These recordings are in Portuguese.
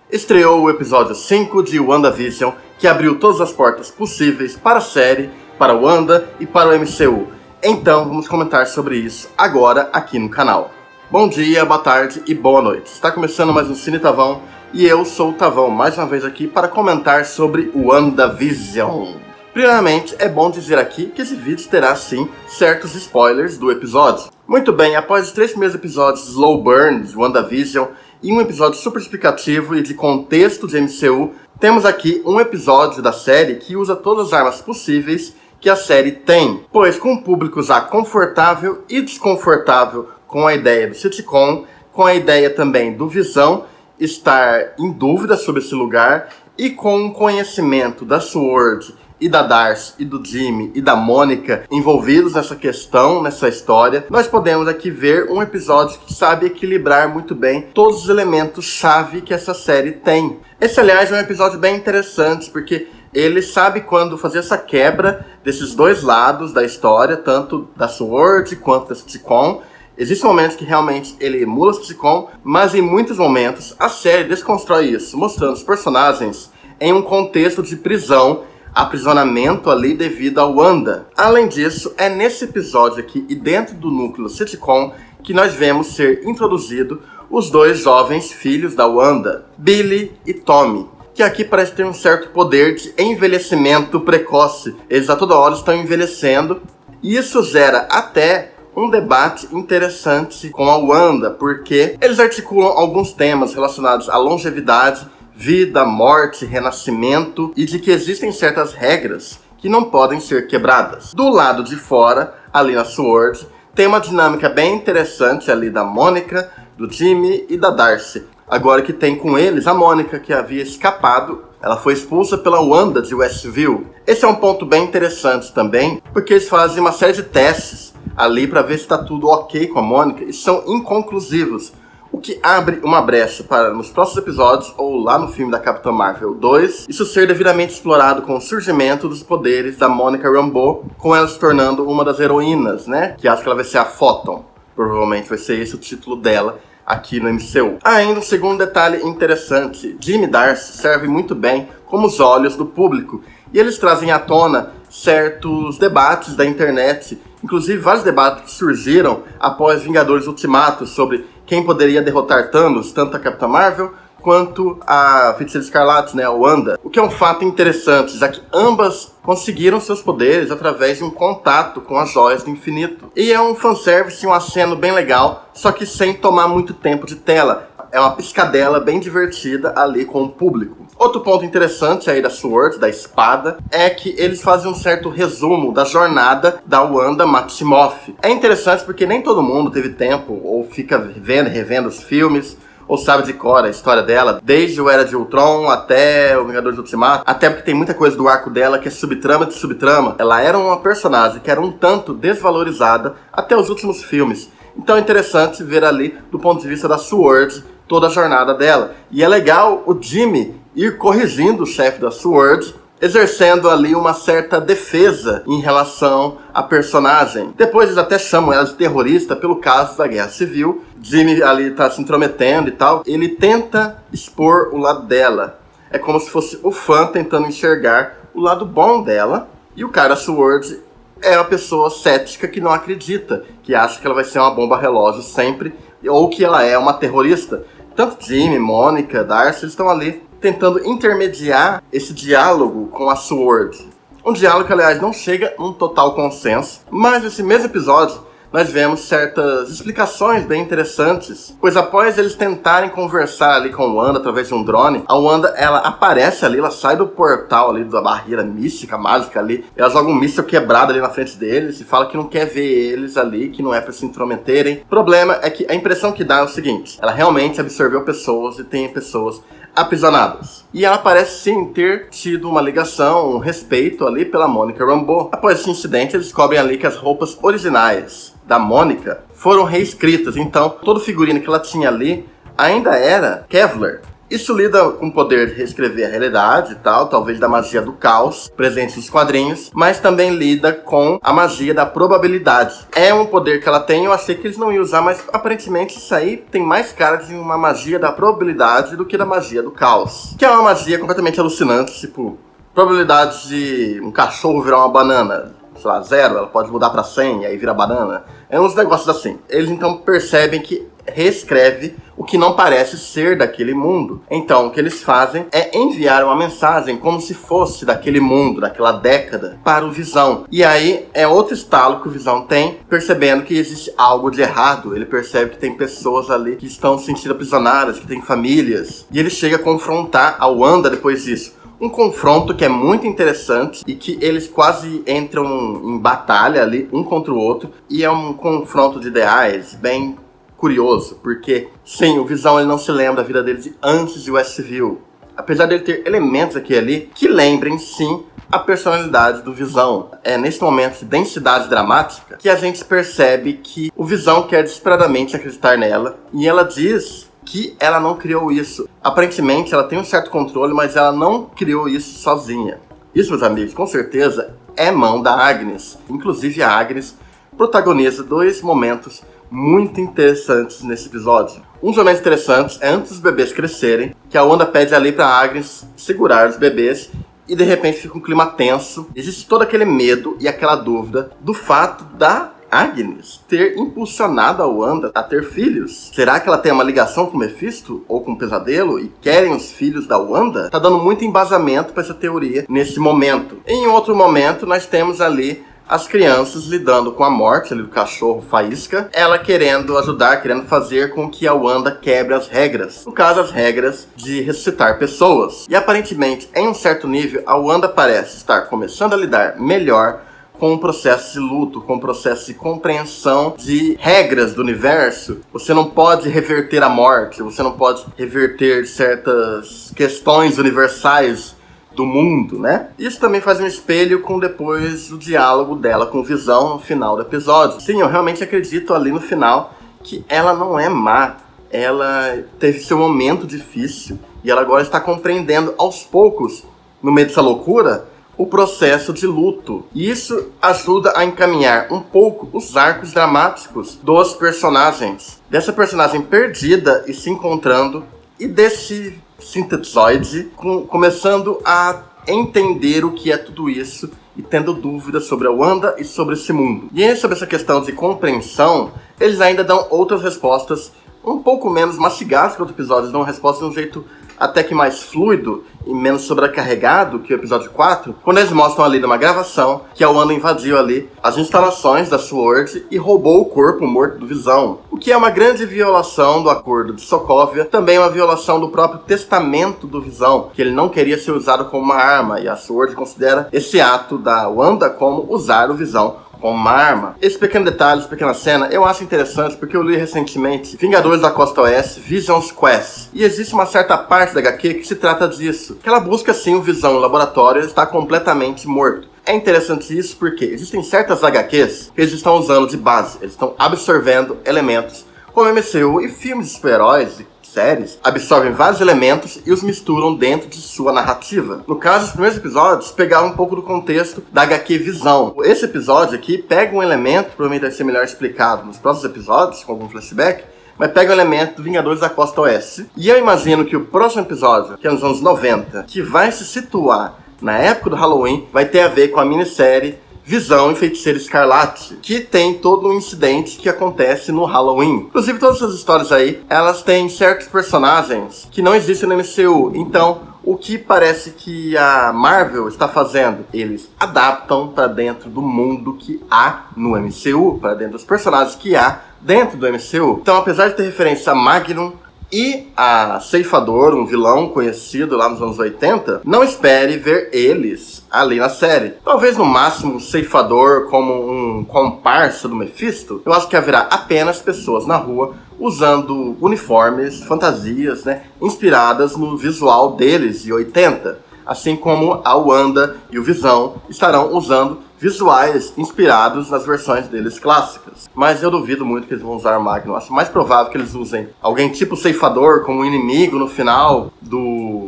Estreou o episódio 5 de WandaVision, que abriu todas as portas possíveis para a série, para o Wanda e para o MCU. Então vamos comentar sobre isso agora aqui no canal. Bom dia, boa tarde e boa noite. Está começando mais um Cine Tavão e eu sou o Tavão, mais uma vez aqui para comentar sobre o WandaVision. Primeiramente, é bom dizer aqui que esse vídeo terá sim certos spoilers do episódio. Muito bem, após os 3 primeiros episódios slow burn de WandaVision e um episódio super explicativo e de contexto de MCU, temos aqui um episódio da série que usa todas as armas possíveis que a série tem, pois com o público já confortável e desconfortável com a ideia do sitcom, com a ideia também do Visão estar em dúvida sobre esse lugar e com o conhecimento da SWORD e da Darcy e do Jimmy e da Mônica envolvidos nessa questão, nessa história, nós podemos aqui ver um episódio que sabe equilibrar muito bem todos os elementos-chave que essa série tem. Esse, aliás, é um episódio bem interessante, porque ele sabe quando fazer essa quebra desses dois lados da história, tanto da SWORD quanto da sitcom. Existem momentos que realmente ele emula a sitcom, mas em muitos momentos a série desconstrói isso, mostrando os personagens em um contexto de prisão, aprisionamento ali devido a Wanda. Além disso, é nesse episódio aqui e dentro do núcleo sitcom que nós vemos ser introduzido os dois jovens filhos da Wanda, Billy e Tommy, que aqui parece ter um certo poder de envelhecimento precoce. Eles a toda hora estão envelhecendo e isso gera até um debate interessante com a Wanda, porque eles articulam alguns temas relacionados à longevidade, vida, morte, renascimento e de que existem certas regras que não podem ser quebradas. Do lado de fora, ali na SWORD, tem uma dinâmica bem interessante ali da Mônica, do Jimmy e da Darcy. Agora que tem com eles a Mônica, que havia escapado, ela foi expulsa pela Wanda de Westview. Esse é um ponto bem interessante também, porque eles fazem uma série de testes ali para ver se está tudo ok com a Mônica e são inconclusivos. O que abre uma brecha para, nos próximos episódios, ou lá no filme da Capitã Marvel 2, isso ser devidamente explorado com o surgimento dos poderes da Monica Rambeau, com ela se tornando uma das heroínas, né? Que acho que ela vai ser a Photon. Provavelmente vai ser esse o título dela aqui no MCU. Ainda um segundo detalhe interessante. Jimmy e Darcy servem muito bem como os olhos do público. E eles trazem à tona certos debates da internet, inclusive vários debates que surgiram após Vingadores Ultimato sobre quem poderia derrotar Thanos, tanto a Capitã Marvel quanto a Feiticeira Escarlate, né, a Wanda. O que é um fato interessante, já que ambas conseguiram seus poderes através de um contato com as Joias do Infinito. E é um fanservice, um aceno bem legal, só que sem tomar muito tempo de tela. É uma piscadela bem divertida ali com o público. Outro ponto interessante aí da SWORD, da espada, é que eles fazem um certo resumo da jornada da Wanda Maximoff. É interessante porque nem todo mundo teve tempo, ou fica revendo os filmes, ou sabe de cor a história dela, desde o Era de Ultron até o Vingadores Ultimato, até porque tem muita coisa do arco dela que é subtrama de subtrama. Ela era uma personagem que era um tanto desvalorizada até os últimos filmes. Então é interessante ver ali, do ponto de vista da SWORD, toda a jornada dela. E é legal o Jimmy ir corrigindo o chefe da SWORD, exercendo ali uma certa defesa em relação à personagem. Depois eles até chamam ela de terrorista pelo caso da Guerra Civil. Jimmy ali tá se intrometendo e tal. Ele tenta expor o lado dela. É como se fosse o fã tentando enxergar o lado bom dela. E o cara da SWORD é uma pessoa cética que não acredita, que acha que ela vai ser uma bomba relógio sempre, ou que ela é uma terrorista. Tanto Jimmy, Mônica, Darcy, eles estão ali tentando intermediar esse diálogo com a SWORD. Um diálogo que, aliás, não chega num total consenso, mas nesse mesmo episódio nós vemos certas explicações bem interessantes, pois após eles tentarem conversar ali com a Wanda através de um drone, a Wanda, ela aparece ali, ela sai do portal ali, da barreira mística, mágica ali, ela joga um míssil quebrado ali na frente deles e fala que não quer ver eles ali, que não é pra se intrometerem. O problema é que a impressão que dá é o seguinte, ela realmente absorveu pessoas e tem pessoas aprisionadas. E ela parece sim ter tido uma ligação, um respeito ali pela Monica Rambeau. Após esse incidente, eles descobrem ali que as roupas originais da Mônica foram reescritas. Então, todo figurino que ela tinha ali ainda era Kevlar, Isso lida com o poder de reescrever a realidade e tal, talvez da magia do caos presente nos quadrinhos, mas também lida com a magia da probabilidade. É um poder que ela tem, eu achei que eles não iam usar, mas aparentemente isso aí tem mais cara de uma magia da probabilidade do que da magia do caos. Que é uma magia completamente alucinante, tipo, probabilidade de um cachorro virar uma banana, sei lá, 0, ela pode mudar pra 100 e aí vira banana. É uns negócios assim. Eles então percebem que reescreve o que não parece ser daquele mundo. Então, o que eles fazem é enviar uma mensagem como se fosse daquele mundo, daquela década, para o Visão. E aí é outro estalo que o Visão tem, percebendo que existe algo de errado. Ele percebe que tem pessoas ali que estão se sentindo aprisionadas, que tem famílias. E ele chega a confrontar a Wanda depois disso. Um confronto que é muito interessante e que eles quase entram em batalha ali, um contra o outro. E é um confronto de ideais bem curioso, porque sim, o Visão ele não se lembra da vida dele de antes de Westview. Apesar dele ter elementos aqui e ali que lembrem sim a personalidade do Visão. É nesse momento de densidade dramática que a gente percebe que o Visão quer desesperadamente acreditar nela e ela diz que ela não criou isso. Aparentemente ela tem um certo controle, mas ela não criou isso sozinha. Isso, meus amigos, com certeza é mão da Agnes. Inclusive a Agnes protagoniza 2 momentos muito interessantes nesse episódio. Um dos momentos interessantes é antes dos bebês crescerem, que a Wanda pede ali pra Agnes segurar os bebês e de repente fica um clima tenso. Existe todo aquele medo e aquela dúvida do fato da Agnes ter impulsionado a Wanda a ter filhos. Será que ela tem uma ligação com o Mephisto ou com o Pesadelo e querem os filhos da Wanda? Tá dando muito embasamento para essa teoria nesse momento. Em outro momento nós temos ali as crianças lidando com a morte ali do cachorro Faísca, ela querendo ajudar, querendo fazer com que a Wanda quebre as regras. No caso, as regras de ressuscitar pessoas. E aparentemente, em um certo nível, a Wanda parece estar começando a lidar melhor com o processo de luto, com o processo de compreensão de regras do universo. Você não pode reverter a morte, você não pode reverter certas questões universais do mundo, né? Isso também faz um espelho com depois o diálogo dela com o Visão no final do episódio. Sim, eu realmente acredito ali no final que ela não é má. Ela teve seu momento difícil e ela agora está compreendendo aos poucos, no meio dessa loucura, o processo de luto. E isso ajuda a encaminhar um pouco os arcos dramáticos dos personagens. Dessa personagem perdida e se encontrando, e desse sintetizoide começando a entender o que é tudo isso e tendo dúvidas sobre a Wanda e sobre esse mundo. E sobre essa questão de compreensão, eles ainda dão outras respostas um pouco menos mastigadas que outros episódios, dão respostas de um jeito até que mais fluido e menos sobrecarregado que o episódio 4, quando eles mostram ali numa gravação que a Wanda invadiu ali as instalações da SWORD e roubou o corpo morto do Visão, o que é uma grande violação do acordo de Sokovia, também uma violação do próprio testamento do Visão, que ele não queria ser usado como uma arma, e a SWORD considera esse ato da Wanda como usar o Visão como uma arma. Esse pequeno detalhe, essa pequena cena, eu acho interessante porque eu li recentemente Vingadores da Costa Oeste, Vision's Quest. E existe uma certa parte da HQ que se trata disso. Que ela busca sim o Visão no laboratório e ele está completamente morto. É interessante isso porque existem certas HQs que eles estão usando de base. Eles estão absorvendo elementos como MCU e filmes de super-heróis séries absorvem vários elementos e os misturam dentro de sua narrativa. No caso, os primeiros episódios pegaram um pouco do contexto da HQ Visão. Esse episódio aqui pega um elemento, provavelmente vai ser melhor explicado nos próximos episódios, com algum flashback, mas pega um elemento do Vingadores da Costa Oeste. E eu imagino que o próximo episódio, que é nos anos 90, que vai se situar na época do Halloween, vai ter a ver com a minissérie Visão e Feiticeiro Escarlate, que tem todo um incidente que acontece no Halloween. Inclusive, todas essas histórias aí, elas têm certos personagens que não existem no MCU. Então, o que parece que a Marvel está fazendo? Eles adaptam para dentro do mundo que há no MCU, para dentro dos personagens que há dentro do MCU. Então, apesar de ter referência a Magnum e a Ceifador, um vilão conhecido lá nos anos 80, não espere ver eles ali na série. Talvez no máximo o Ceifador como um comparsa do Mephisto. Eu acho que haverá apenas pessoas na rua usando uniformes, fantasias, né, inspiradas no visual deles de 80. assim como a Wanda e o Visão estarão usando visuais inspirados nas versões deles clássicas. Mas eu duvido muito que eles vão usar o Magnum. Acho mais provável que eles usem alguém tipo Ceifador como inimigo no final,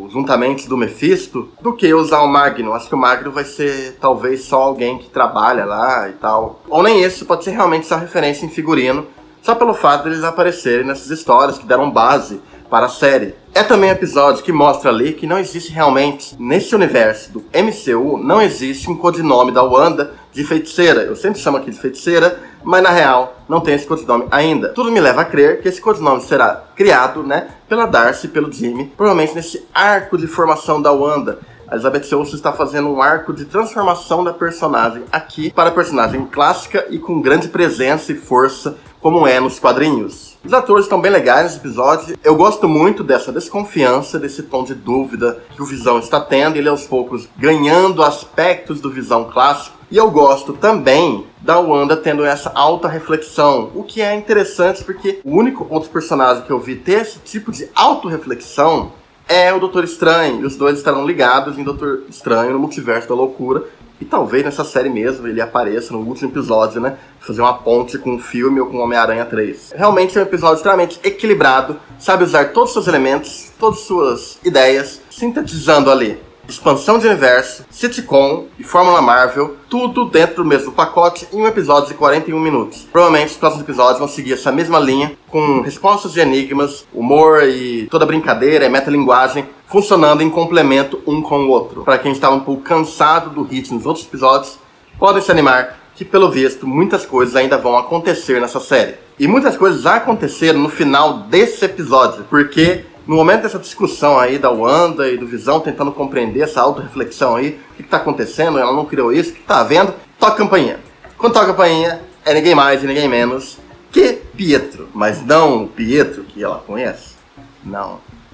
juntamente do Mephisto, do que usar o Magnum. Acho que o Magnum vai ser talvez só alguém que trabalha lá e tal. Ou nem isso, pode ser realmente só referência em figurino, só pelo fato de eles aparecerem nessas histórias que deram base para a série. É também um episódio que mostra ali que não existe realmente, nesse universo do MCU, não existe um codinome da Wanda de feiticeira. Eu sempre chamo aqui de feiticeira, mas na real não tem esse codinome ainda. Tudo me leva a crer que esse codinome será criado, pela Darcy e pelo Jimmy, provavelmente nesse arco de formação da Wanda. A Elizabeth Olsen está fazendo um arco de transformação da personagem aqui para a personagem clássica e com grande presença e força, como é nos quadrinhos. Os atores estão bem legais nesse episódio. Eu gosto muito dessa desconfiança, desse tom de dúvida que o Visão está tendo. Ele aos poucos ganhando aspectos do Visão clássico. E eu gosto também da Wanda tendo essa alta reflexão, o que é interessante porque o único outro personagem que eu vi ter esse tipo de autorreflexão é o Doutor Estranho. E os dois estarão ligados em Doutor Estranho no Multiverso da Loucura. E talvez nessa série mesmo ele apareça no último episódio, fazer uma ponte com o filme ou com Homem-Aranha 3. Realmente é um episódio extremamente equilibrado, sabe usar todos os seus elementos, todas as suas ideias, sintetizando ali expansão de universo, sitcom e Fórmula Marvel, tudo dentro do mesmo pacote em um episódio de 41 minutos. Provavelmente os próximos episódios vão seguir essa mesma linha, com respostas de enigmas, humor e toda brincadeira e metalinguagem funcionando em complemento um com o outro. Para quem estava um pouco cansado do ritmo dos outros episódios, podem se animar que, pelo visto, muitas coisas ainda vão acontecer nessa série. E muitas coisas já aconteceram no final desse episódio, porque no momento dessa discussão aí da Wanda e do Visão, tentando compreender essa autorreflexão aí, o que está acontecendo, ela não criou isso, o que está havendo, toca a campainha. Quando toca a campainha, é ninguém mais e ninguém menos que Pietro. Mas não o Pietro que ela conhece.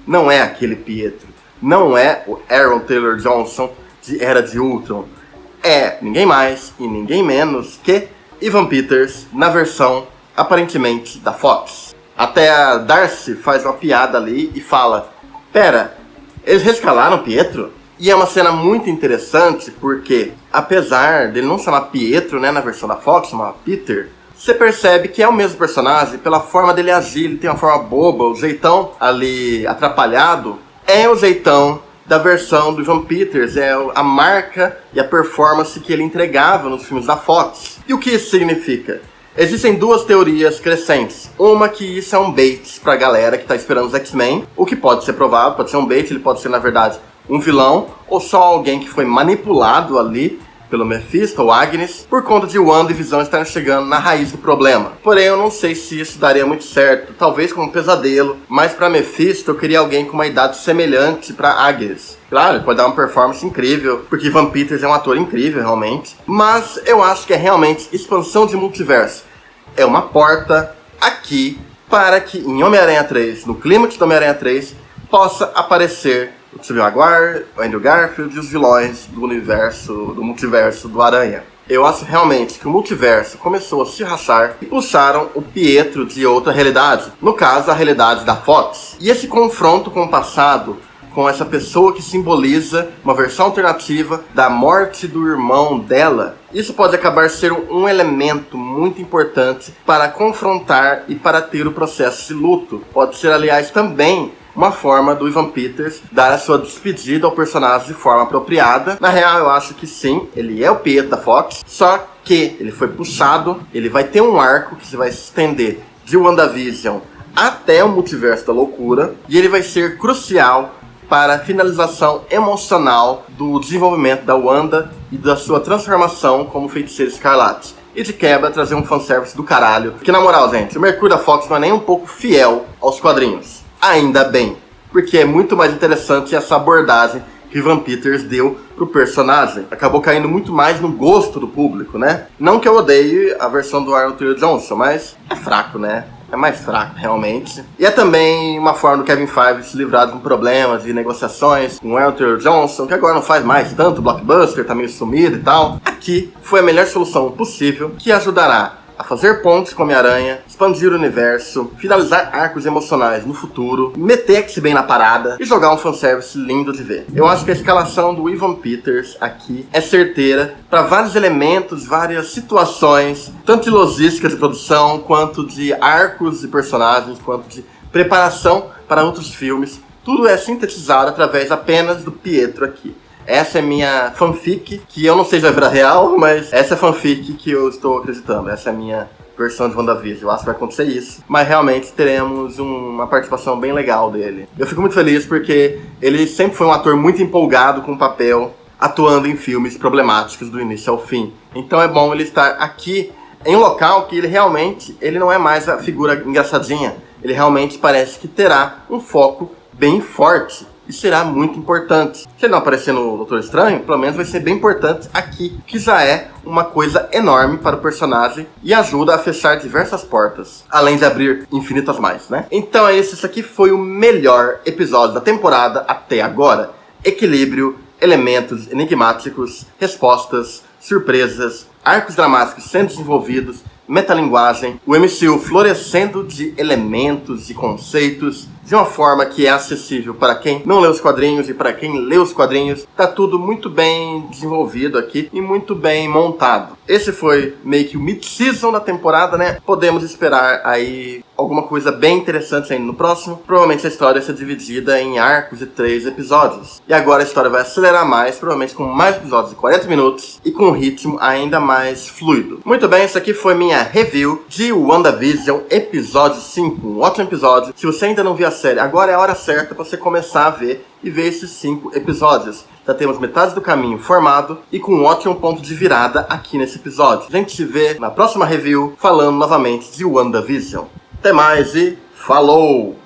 Não é aquele Pietro. Não é o Aaron Taylor Johnson de Era de Ultron. É ninguém mais e ninguém menos que Evan Peters na versão, aparentemente, da Fox. Até a Darcy faz uma piada ali e fala: pera, eles rescalaram Pietro? E é uma cena muito interessante porque, apesar dele não chamar Pietro, na versão da Fox, chamar Peter, você percebe que é o mesmo personagem pela forma dele agir. Ele tem uma forma boba, o jeitão ali atrapalhado é o jeitão da versão do Evan Peters, é a marca e a performance que ele entregava nos filmes da Fox. E o que isso significa? Existem duas teorias crescentes. Uma que isso é um bait pra galera que tá esperando os X-Men, o que pode ser provável, pode ser um bait, ele pode ser na verdade um vilão, ou só alguém que foi manipulado ali pelo Mephisto ou Agnes, por conta de Wanda e Visão estarem chegando na raiz do problema. Porém, eu não sei se isso daria muito certo, talvez como um pesadelo, mas pra Mephisto eu queria alguém com uma idade semelhante pra Agnes. Claro, ele pode dar uma performance incrível, porque Evan Peters é um ator incrível, realmente. Mas eu acho que é realmente expansão de multiverso. É uma porta aqui para que em Homem-Aranha 3, no clímax do Homem-Aranha 3, possa aparecer o Tobey Maguire, o Andrew Garfield e os vilões do universo, do multiverso do Aranha. Eu acho realmente que o multiverso começou a se rachar e puxaram o Pietro de outra realidade. No caso, a realidade da Fox. E esse confronto com o passado, com essa pessoa que simboliza uma versão alternativa da morte do irmão dela, isso pode acabar sendo um elemento muito importante para confrontar e para ter o processo de luto. Pode ser, aliás, também uma forma do Evan Peters dar a sua despedida ao personagem de forma apropriada. Na real, eu acho que sim, ele é o Pietro da Fox, só que ele foi puxado, ele vai ter um arco que se vai se estender de WandaVision até o Multiverso da Loucura, e ele vai ser crucial para a finalização emocional do desenvolvimento da Wanda e da sua transformação como Feiticeira Escarlate. E de quebra trazer um fanservice do caralho. Porque na moral, gente, o Mercúrio da Fox não é nem um pouco fiel aos quadrinhos. Ainda bem, porque é muito mais interessante essa abordagem que Evan Peters deu pro personagem. Acabou caindo muito mais no gosto do público, Não que eu odeie a versão do Aaron Taylor Johnson, mas é fraco, É mais fraco, realmente. E é também uma forma do Kevin Feige se livrar de um problema de negociações com o Aaron Taylor Johnson, que agora não faz mais tanto blockbuster, tá meio sumido e tal. Aqui foi a melhor solução possível, que ajudará a fazer pontes com Homem-Aranha, expandir o universo, finalizar arcos emocionais no futuro, meter X-Men na parada e jogar um fanservice lindo de ver. Eu acho que a escalação do Evan Peters aqui é certeira para vários elementos, várias situações, tanto de logística de produção, quanto de arcos de personagens, quanto de preparação para outros filmes. Tudo é sintetizado através apenas do Pietro aqui. Essa é minha fanfic, que eu não sei se vai virar real, mas essa é a fanfic que eu estou acreditando. Essa é a minha versão de WandaVision. Eu acho que vai acontecer isso. Mas realmente teremos uma participação bem legal dele. Eu fico muito feliz porque ele sempre foi um ator muito empolgado com o papel, atuando em filmes problemáticos do início ao fim. Então é bom ele estar aqui em um local que ele não é mais a figura engraçadinha. Ele realmente parece que terá um foco bem forte. E será muito importante. Se ele não aparecer no Doutor Estranho, pelo menos vai ser bem importante aqui, que já é uma coisa enorme para o personagem e ajuda a fechar diversas portas, além de abrir infinitas mais, né? Então é isso, esse aqui foi o melhor episódio da temporada até agora. Equilíbrio, elementos enigmáticos, respostas, surpresas, arcos dramáticos sendo desenvolvidos, metalinguagem, o MCU florescendo de elementos e conceitos de uma forma que é acessível para quem não lê os quadrinhos e para quem lê os quadrinhos. Tá tudo muito bem desenvolvido aqui e muito bem montado. Esse foi meio que o mid-season da temporada, né? Podemos esperar aí alguma coisa bem interessante ainda no próximo. Provavelmente a história vai ser dividida em arcos de 3 episódios. E agora a história vai acelerar mais, provavelmente com mais episódios de 40 minutos e com um ritmo ainda mais fluido. Muito bem, esse aqui foi minha review de WandaVision episódio 5. Um ótimo episódio. Se você ainda não viu a série, agora é a hora certa para você começar a ver e ver esses 5 episódios. Já temos metade do caminho formado e com um ótimo ponto de virada aqui nesse episódio. A gente se vê na próxima review falando novamente de WandaVision. Até mais e falou!